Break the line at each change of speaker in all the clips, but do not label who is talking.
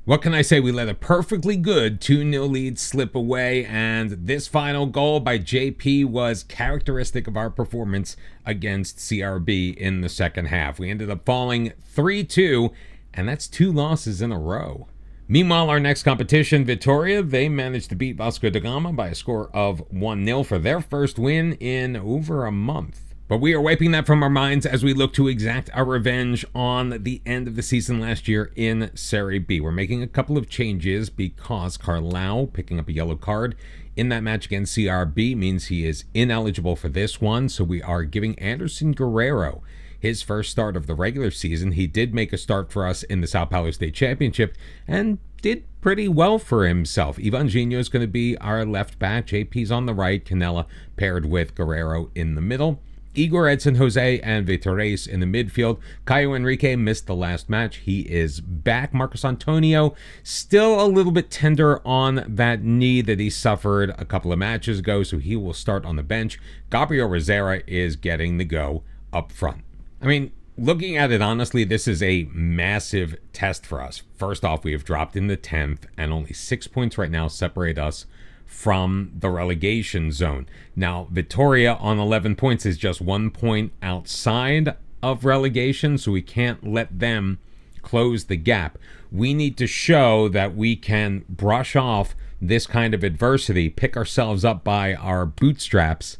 What can I say? We let a perfectly good 2-0 lead slip away, and this final goal by JP was characteristic of our performance against CRB in the second half. We ended up falling 3-2, and that's 2 losses in a row. Meanwhile, our next competition, Vitória, they managed to beat Vasco da Gama by a score of 1-0 for their first win in over a month. But we are wiping that from our minds as we look to exact our revenge on the end of the season last year in Série B. We're making a couple of changes because Carlau picking up a yellow card in that match against CRB means he is ineligible for this one. So we are giving Anderson Guerrero his first start of the regular season. He did make a start for us in the Sao Paulo State Championship and did pretty well for himself. Ivan Jr is going to be our left back. JP's on the right. Canella paired with Guerrero in the middle. Igor, Edson Jose, and Vitória in the midfield. Caio Henrique missed the last match. He is back. Marcos Antonio still a little bit tender on that knee that he suffered a couple of matches ago, so he will start on the bench. Gabriel Rosera is getting the go up front. I mean, looking at it honestly, this is a massive test for us. First off, we have dropped into 10th, and only 6 points right now separate us from the relegation zone. Now, Vitória on 11 points is just 1 point outside of relegation, so we can't let them close the gap. We need to show that we can brush off this kind of adversity, pick ourselves up by our bootstraps,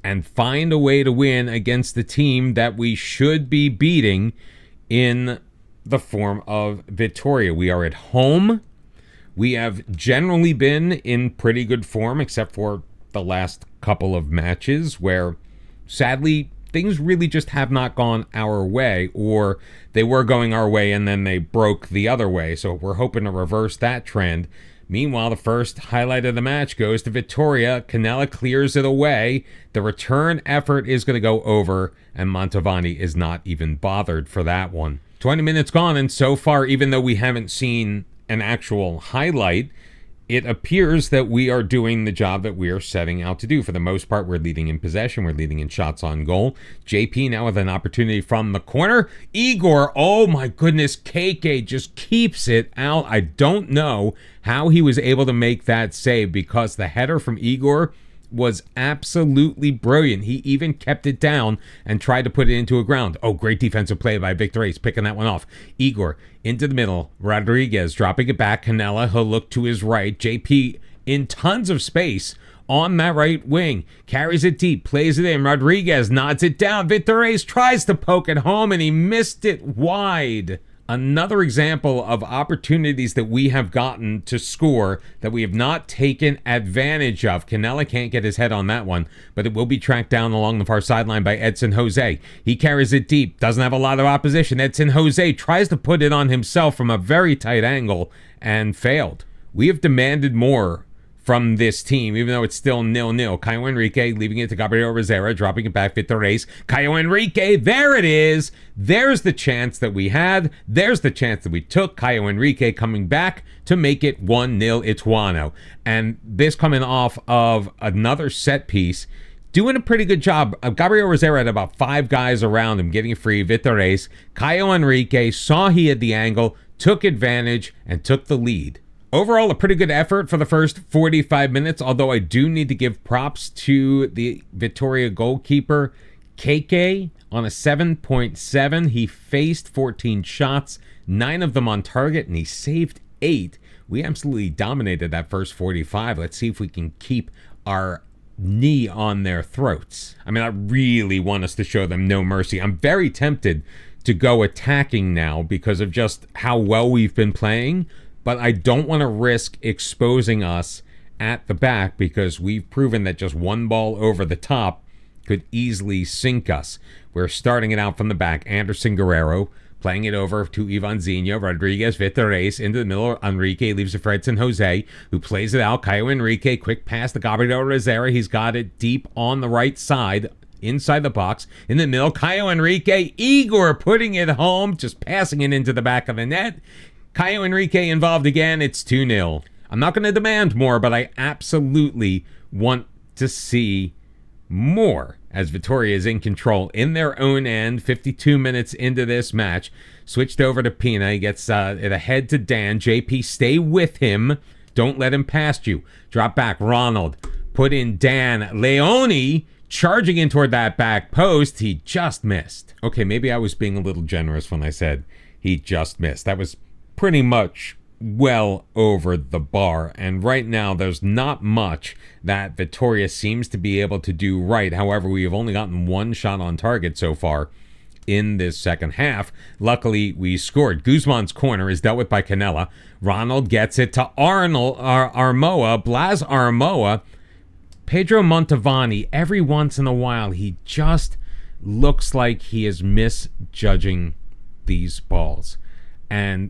and find a way to win against the team that we should be beating in the form of Vitória. We are at home. We have generally been in pretty good form, except for the last couple of matches where, sadly, things really just have not gone our way, or they were going our way and then they broke the other way. So we're hoping to reverse that trend. Meanwhile, the first highlight of the match goes to Vitória. Canella clears it away. The return effort is going to go over, and Mantovani is not even bothered for that one. 20 minutes gone, and so far, even though we haven't seen an actual highlight, it appears that we are doing the job that we are setting out to do. For the most part, we're leading in possession. We're leading in shots on goal. JP now with an opportunity from the corner. Igor, oh my goodness, KK just keeps it out. I don't know how he was able to make that save because the header from Igor was absolutely brilliant. He even kept it down and tried to put it into a ground. Oh, great defensive play by Vitória, picking that one off. Igor into the middle. Rodriguez dropping it back. Canella, he'll look to his right. JP in tons of space on that right wing. Carries it deep, plays it in. Rodriguez nods it down. Vitória tries to poke it home and he missed it wide. Another example of opportunities that we have gotten to score that we have not taken advantage of. Canella can't get his head on that one, but it will be tracked down along the far sideline by Edson Jose. He carries it deep, doesn't have a lot of opposition. Edson Jose tries to put it on himself from a very tight angle and failed. We have demanded more from this team, even though it's still 0-0. Caio Henrique leaving it to Gabriel Rosera, dropping it back, Vitória. Caio Henrique, there it is. There's the chance that we had. There's the chance that we took. Caio Henrique coming back to make it 1-0 Ituano. And this coming off of another set piece, doing a pretty good job. Gabriel Rosera had about 5 guys around him getting free. Vitória. Caio Henrique saw he had the angle, took advantage, and took the lead. Overall, a pretty good effort for the first 45 minutes, although I do need to give props to the Vitória goalkeeper, KK, on a 7.7. He faced 14 shots, 9 of them on target, and he saved 8. We absolutely dominated that first 45. Let's see if we can keep our knee on their throats. I mean, I really want us to show them no mercy. I'm very tempted to go attacking now because of just how well we've been playing, but I don't want to risk exposing us at the back because we've proven that just one ball over the top could easily sink us. We're starting it out from the back. Anderson Guerrero playing it over to Ivan Jr. Rodriguez, Vitória into the middle. Enrique leaves it for Edson Jose, who plays it out. Caio Henrique, quick pass to Gabriel Rosera. He's got it deep on the right side, inside the box. In the middle, Caio Henrique. Igor putting it home, just passing it into the back of the net. Caio Henrique involved again. It's 2-0. I'm not going to demand more, but I absolutely want to see more as Vitória is in control in their own end. 52 minutes into this match, switched over to Pina. He gets it ahead to Dan. JP, stay with him. Don't let him past you. Drop back. Ronald. Put in Dan. Leone charging in toward that back post. He just missed. Okay, maybe I was being a little generous when I said he just missed. That was pretty much well over the bar. And right now, there's not much that Vitória seems to be able to do right. However, we have only gotten one shot on target so far in this second half. Luckily, we scored. Guzman's corner is dealt with by Canella. Ronald gets it to Armoa. Blas Armoa. Pedro Montavani, every once in a while, he just looks like he is misjudging these balls. And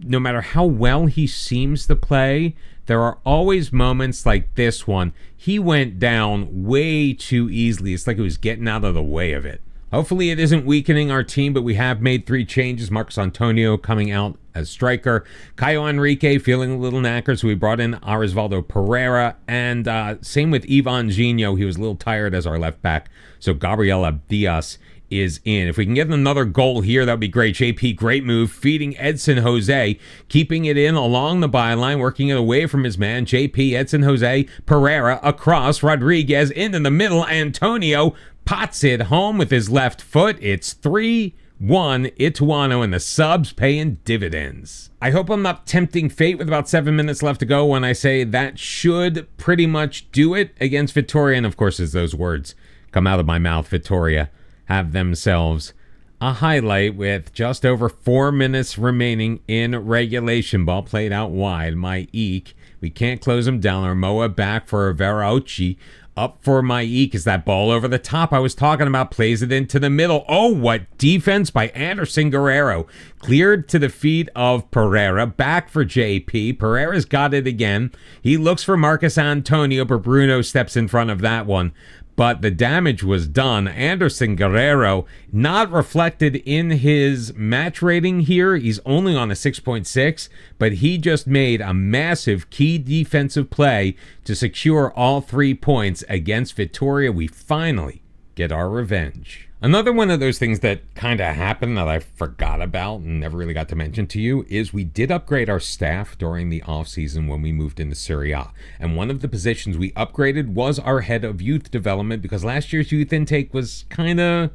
no matter how well he seems to play, there are always moments like this one. He went down way too easily. It's like he was getting out of the way of it. Hopefully it isn't weakening our team, but we have made 3 changes. Marcos Antonio coming out as striker. Caio Henrique feeling a little knackered, so we brought in Arisvaldo Pereira. And same with Ivan Gino. He was a little tired as our left back. So Gabriela Diaz is in. If we can get another goal here, that would be great. JP, great move, feeding Edson Jose, keeping it in along the byline, working it away from his man. JP, Edson Jose, Pereira, across, Rodriguez into the middle. Antonio pots it home with his left foot. It's 3-1 Ituano, and the subs paying dividends. I hope I'm not tempting fate with about 7 minutes left to go when I say that should pretty much do it against Vitória. And of course, as those words come out of my mouth, Vitória have themselves a highlight with just over 4 minutes remaining in regulation. Ball played out wide. Maik. We can't close him down. Armoa back for Verauchi. Up for Maik. Is that ball over the top I was talking about? Plays it into the middle. Oh, what defense by Anderson Guerrero. Cleared to the feet of Pereira. Back for JP. Pereira's got it again. He looks for Marcos Antonio, but Bruno steps in front of that one. But the damage was done. Anderson Guerrero, not reflected in his match rating here. He's only on a 6.6, but he just made a massive key defensive play to secure all 3 points against Vitória. We finally get our revenge. Another one of those things that kind of happened that I forgot about and never really got to mention to you is we did upgrade our staff during the offseason when we moved into Serie A. And one of the positions we upgraded was our head of youth development, because last year's youth intake was kind of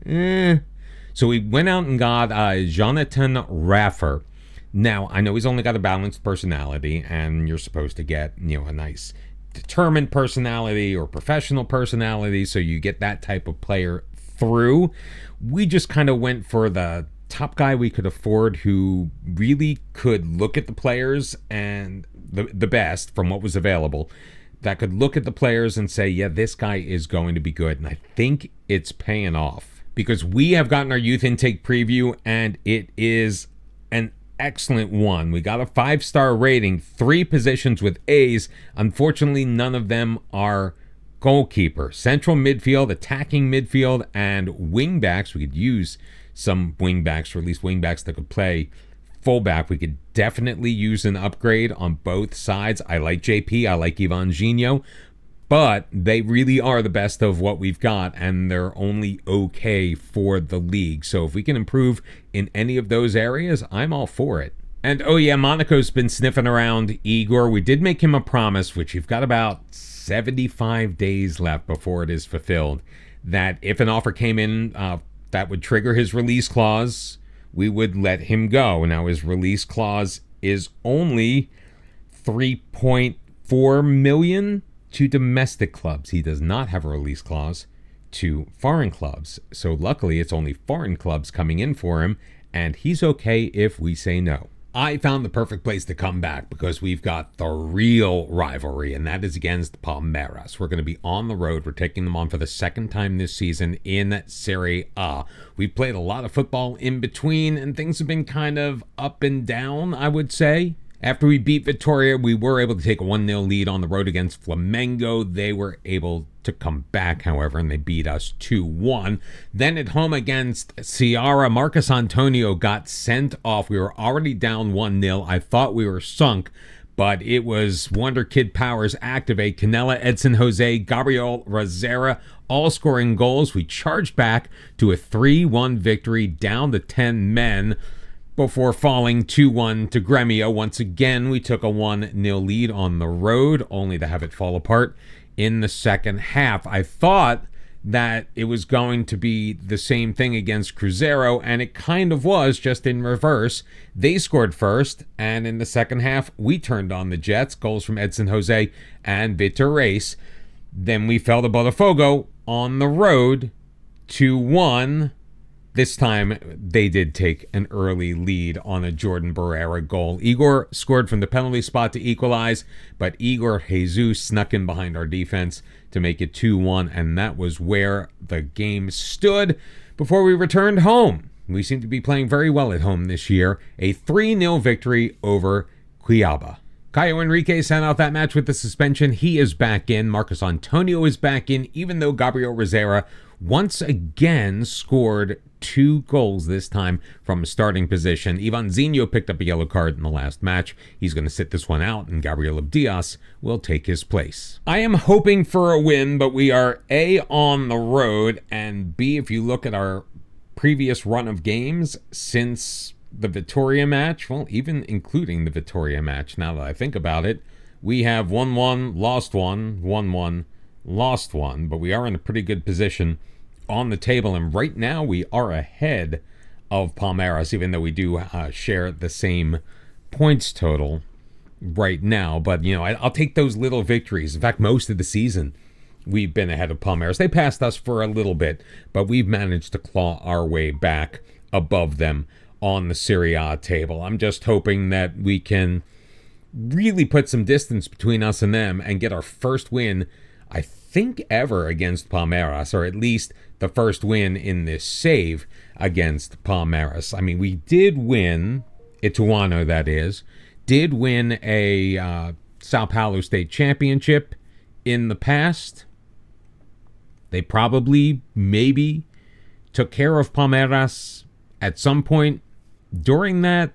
So we went out and got Jonathan Raffer. Now, I know he's only got a balanced personality, and you're supposed to get, a nice determined personality or professional personality, so you get that type of player through. We just kind of went for the top guy we could afford, who really could look at the players and the best from what was available, that could look at the players and say, yeah, this guy is going to be good. And I think it's paying off, because we have gotten our youth intake preview and it is an excellent one. We got a 5-star rating, 3 positions with A's. Unfortunately, none of them are goalkeeper. Central midfield, attacking midfield, and wingbacks. We could use some wingbacks, or at least wingbacks that could play fullback. We could definitely use an upgrade on both sides. I like JP. I like Ivan Gino. But they really are the best of what we've got, and they're only okay for the league. So if we can improve in any of those areas, I'm all for it. And oh yeah, Monaco's been sniffing around Igor. We did make him a promise, which we've got about 75 days left before it is fulfilled, that if an offer came in that would trigger his release clause, we would let him go. Now, his release clause is only 3.4 million to domestic clubs. He does not have a release clause to foreign clubs. So luckily, it's only foreign clubs coming in for him, and he's okay if we say no. I found the perfect place to come back, because we've got the real rivalry, and that is against Palmeiras. We're going to be on the road. We're taking them on for the second time this season in Serie A. We've played a lot of football in between, and things have been kind of up and down, I would say. After we beat Vitória, we were able to take a 1-0 lead on the road against Flamengo. They were able to come back, however, and they beat us 2-1. Then at home against Ceará, Marcos Antonio got sent off. We were already down 1-0. I thought we were sunk, but it was Wonderkid powers activate. Canella, Edson Jose, Gabriel Rosera all scoring goals. We charged back to a 3-1 victory down to 10 men before falling 2-1 to Gremio. Once again, we took a 1-0 lead on the road, only to have it fall apart in the second half. I thought that it was going to be the same thing against Cruzeiro, and it kind of was, just in reverse. They scored first, and in the second half, we turned on the Jets. Goals from Edson Jose and Vitor Reis. Then we fell to Botafogo on the road, 2-1. This time, they did take an early lead on a Jordan Barrera goal. Igor scored from the penalty spot to equalize, but Igor Jesus snuck in behind our defense to make it 2-1, and that was where the game stood before we returned home. We seem to be playing very well at home this year. A 3-0 victory over Cuiabá. Caio Henrique sent out that match with the suspension. He is back in. Marcos Antonio is back in, even though Gabriel Rosera once again scored 2 goals, this time from a starting position. Ivan Zinho picked up a yellow card in the last match. He's going to sit this one out, and Gabriel Diaz will take his place. I am hoping for a win, but we are A, on the road, and B, if you look at our previous run of games since the Vitória match, well, even including the Vitória match, now that I think about it, we have 1-1, lost 1, 1-1, lost 1, but we are in a pretty good position on the table, and right now we are ahead of Palmeiras, even though we do share the same points total right now. But, you know, I'll take those little victories. In fact, most of the season we've been ahead of Palmeiras. They passed us for a little bit, but we've managed to claw our way back above them on the Serie A table. I'm just hoping that we can really put some distance between us and them and get our first win, I think, ever against Palmeiras, or at least the first win in this save against Palmeiras. I mean, we did win, Ituano that is, did win a Sao Paulo State Championship in the past. They probably, maybe, took care of Palmeiras at some point during that,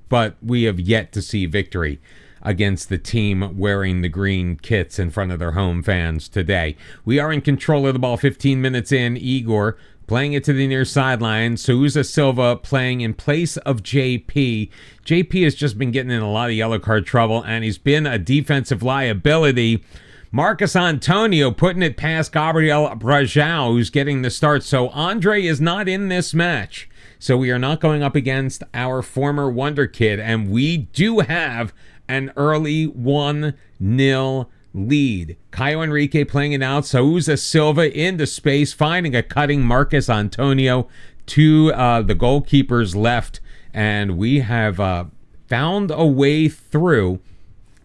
but we have yet to see victory against the team wearing the green kits in front of their home fans today. We are in control of the ball 15 minutes in. Igor playing it to the near sideline. Souza Silva playing in place of JP. JP has just been getting in a lot of yellow card trouble, and he's been a defensive liability. Marcos Antonio putting it past Gabriel Brajão, who's getting the start. So Andre is not in this match. So we are not going up against our former Wonderkid, and we do have an early 1-0 lead. Caio Henrique playing it out. Souza Silva into space, finding a cutting Marcos Antonio to the goalkeeper's left. And we have found a way through.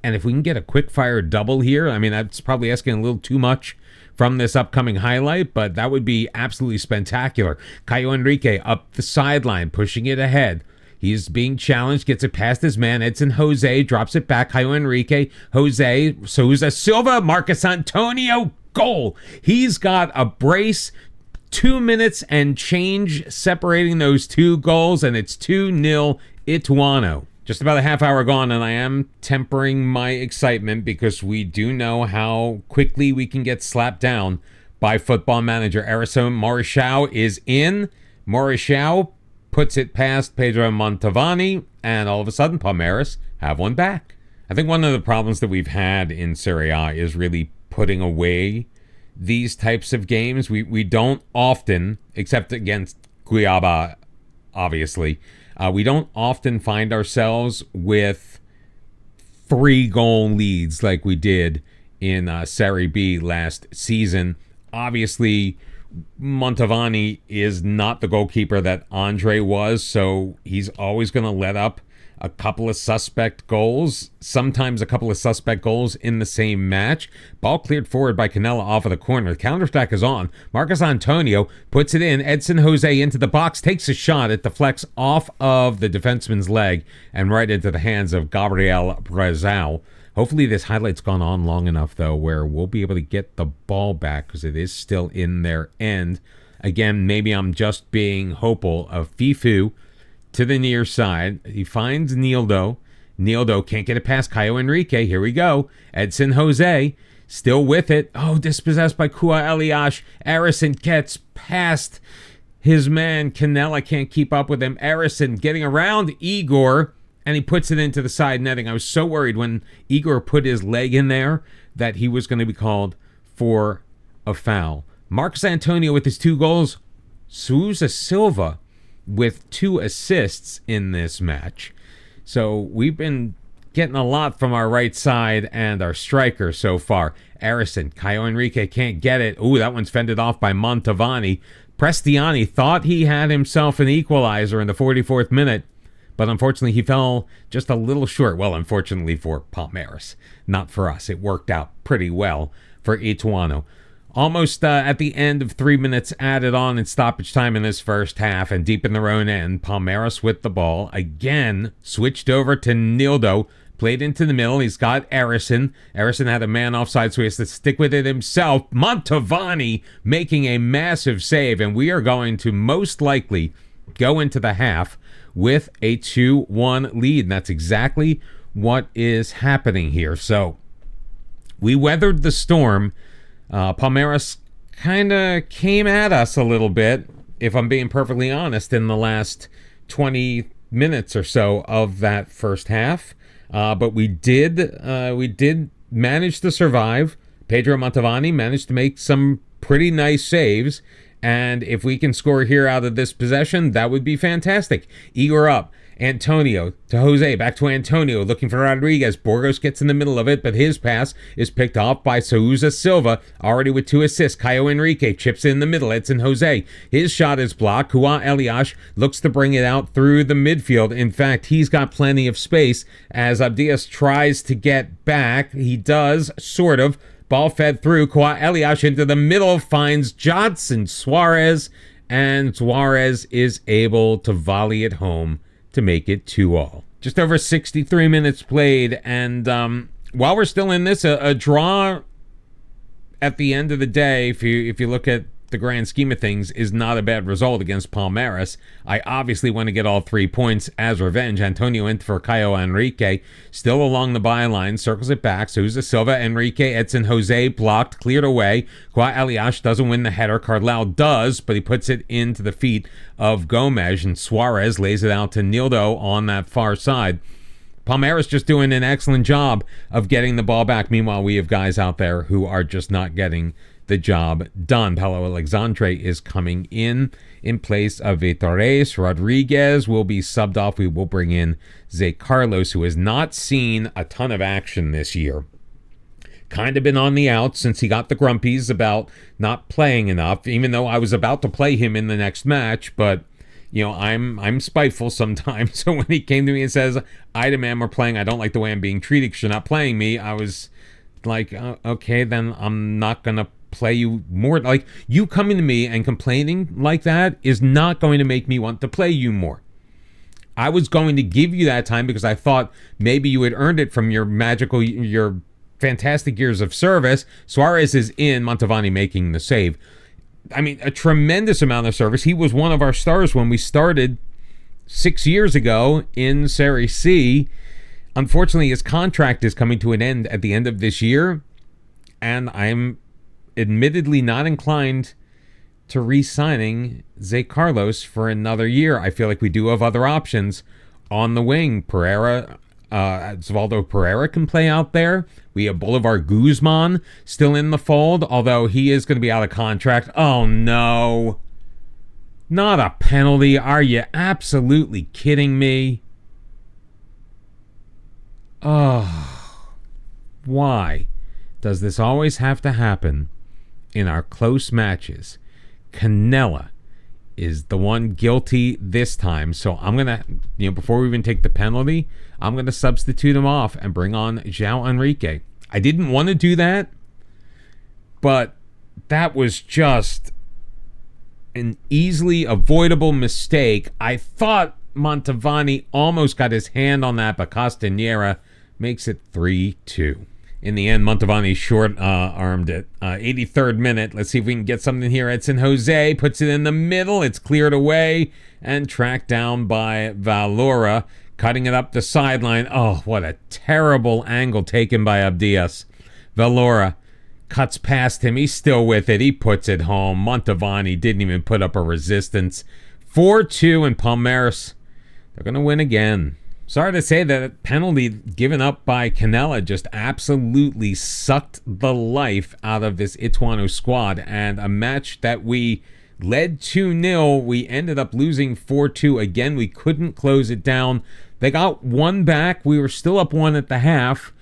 And if we can get a quick-fire double here, I mean, that's probably asking a little too much from this upcoming highlight, but that would be absolutely spectacular. Caio Henrique up the sideline, pushing it ahead. He's being challenged, gets it past his man. Edson Jose drops it back. Caio Henrique, Jose, Souza Silva, Marcos Antonio, goal. He's got a brace, 2 minutes and change separating those 2 goals, and it's 2-0 Ituano. Just about a half hour gone, and I am tempering my excitement because we do know how quickly we can get slapped down by Football Manager. Erison Marechal is in. Marechal puts it past Pedro Montavani, and all of a sudden, Palmeiras have one back. I think one of the problems that we've had in Serie A is really putting away these types of games. We don't often, except against Cuiabá, obviously, we don't often find ourselves with 3-goal leads like we did in Serie B last season. Obviously, Montavani is not the goalkeeper that Andre was, so he's always going to let up a couple of suspect goals, sometimes a couple of suspect goals in the same match. Ball cleared forward by Canella off of the corner. The counter-attack is on. Marcos Antonio puts it in. Edson Jose into the box, takes a shot. It deflects off of the defenseman's leg and right into the hands of Gabriel Brajão. Hopefully this highlight's gone on long enough, though, where we'll be able to get the ball back because it is still in their end. Again, maybe I'm just being hopeful of Fifu to the near side. He finds Nildo. Nildo can't get it past Caio Henrique. Here we go. Edson Jose still with it. Oh, dispossessed by Kua Eliash. Arison gets past his man. Canella can't keep up with him. Arison getting around Igor, and he puts it into the side netting. I was so worried when Igor put his leg in there that he was going to be called for a foul. Marcos Antonio with his 2 goals. Souza Silva with 2 assists in this match. So we've been getting a lot from our right side and our striker so far. Arison, Caio Henrique can't get it. Ooh, that one's fended off by Montavani. Prestiani thought he had himself an equalizer in the 44th minute, but unfortunately he fell just a little short. Well, unfortunately for Palmeiras, not for us. It worked out pretty well for Ituano. Almost at the end of 3 minutes added on in stoppage time in this first half, and deep in their own end, Palmeiras with the ball again switched over to Nildo. Played into the middle. He's got Arison. Arison had a man offside, so he has to stick with it himself. Montavani making a massive save, and we are going to most likely go into the half with a 2-1 lead. And that's exactly what is happening here. So we weathered the storm. Palmeiras kind of came at us a little bit, if I'm being perfectly honest, in the last 20 minutes or so of that first half. But we did manage to survive. Pedro Montavani managed to make some pretty nice saves. And if we can score here out of this possession, that would be fantastic. Igor up. Antonio to Jose. Back to Antonio. Looking for Rodriguez. Burgos gets in the middle of it, but his pass is picked off by Souza Silva. Already with 2 assists. Caio Henrique chips in the middle. Edson Jose. His shot is blocked. Kua Eliash looks to bring it out through the midfield. In fact, he's got plenty of space as Abdias tries to get back. He does, sort of. Ball fed through. Kua Eliash into the middle. Finds Johnson Suarez. And Suarez is able to volley it home to make it 2-2. Just over 63 minutes played, and while we're still in this, a draw at the end of the day, if you look at the grand scheme of things, is not a bad result against Palmeiras. I obviously want to get all 3 points as revenge. Antonio in for Caio Henrique, still along the byline, circles it back. Souza Silva, Henrique, Edson Jose blocked, cleared away. Kua Eliash doesn't win the header. Carlao does, but he puts it into the feet of Gomez, and Suarez lays it out to Nildo on that far side. Palmeiras just doing an excellent job of getting the ball back. Meanwhile, we have guys out there who are just not getting the job done. Paulo Alexandre is coming in place of Vitores. Rodriguez will be subbed off. We will bring in Zé Carlos, who has not seen a ton of action this year. Kind of been on the out since he got the grumpies about not playing enough, even though I was about to play him in the next match. But you know, I'm spiteful sometimes. So when he came to me and says, "I demand we're playing. I don't like the way I'm being treated because you're not playing me," I was like, okay, then I'm not gonna play you more. Like, you coming to me and complaining like that is not going to make me want to play you more. I was going to give you that time because I thought maybe you had earned it from your fantastic years of service. Suarez is in, Montavani making the save. I mean, a tremendous amount of service. He was one of our stars when we started 6 years ago in Série C. Unfortunately, his contract is coming to an end at the end of this year, and I'm admittedly not inclined to re-signing Zé Carlos for another year. I feel like we do have other options on the wing. Osvaldo Pereira can play out there. We have Bolivar Guzman still in the fold, although he is going to be out of contract. Oh no. Not a penalty. Are you absolutely kidding me? Oh, why does this always have to happen in our close matches? Canella is the one guilty this time. So I'm going to, before we even take the penalty, I'm going to substitute him off and bring on João Henrique. I didn't want to do that, but that was just an easily avoidable mistake. I thought Montavani almost got his hand on that, but Castanheira makes it 3-2. In the end, Montavani short-armed it. 83rd minute. Let's see if we can get something here. Edson Jose puts it in the middle. It's cleared away and tracked down by Valora. Cutting it up the sideline. Oh, what a terrible angle taken by Abdias. Valora cuts past him. He's still with it. He puts it home. Montavani didn't even put up a resistance. 4-2, and Palmeiras, they're going to win again. Sorry to say that penalty given up by Canella just absolutely sucked the life out of this Ituano squad. And a match that we led 2-0, we ended up losing 4-2. Again, we couldn't close it down. They got one back. We were still up one at the half.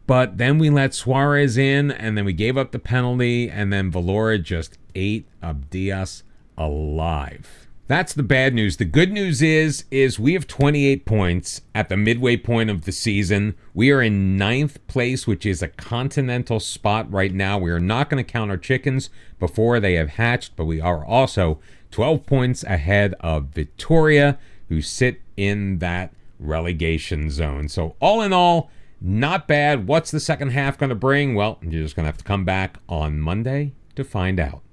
But then we let Suarez in, and then we gave up the penalty, and then Valora just ate Abdias alive. That's the bad news. The good news is we have 28 points at the midway point of the season. We are in 9th place, which is a continental spot right now. We are not going to count our chickens before they have hatched, but we are also 12 points ahead of Vitória, who sit in that relegation zone. So all in all, not bad. What's the second half going to bring? Well, you're just going to have to come back on Monday to find out.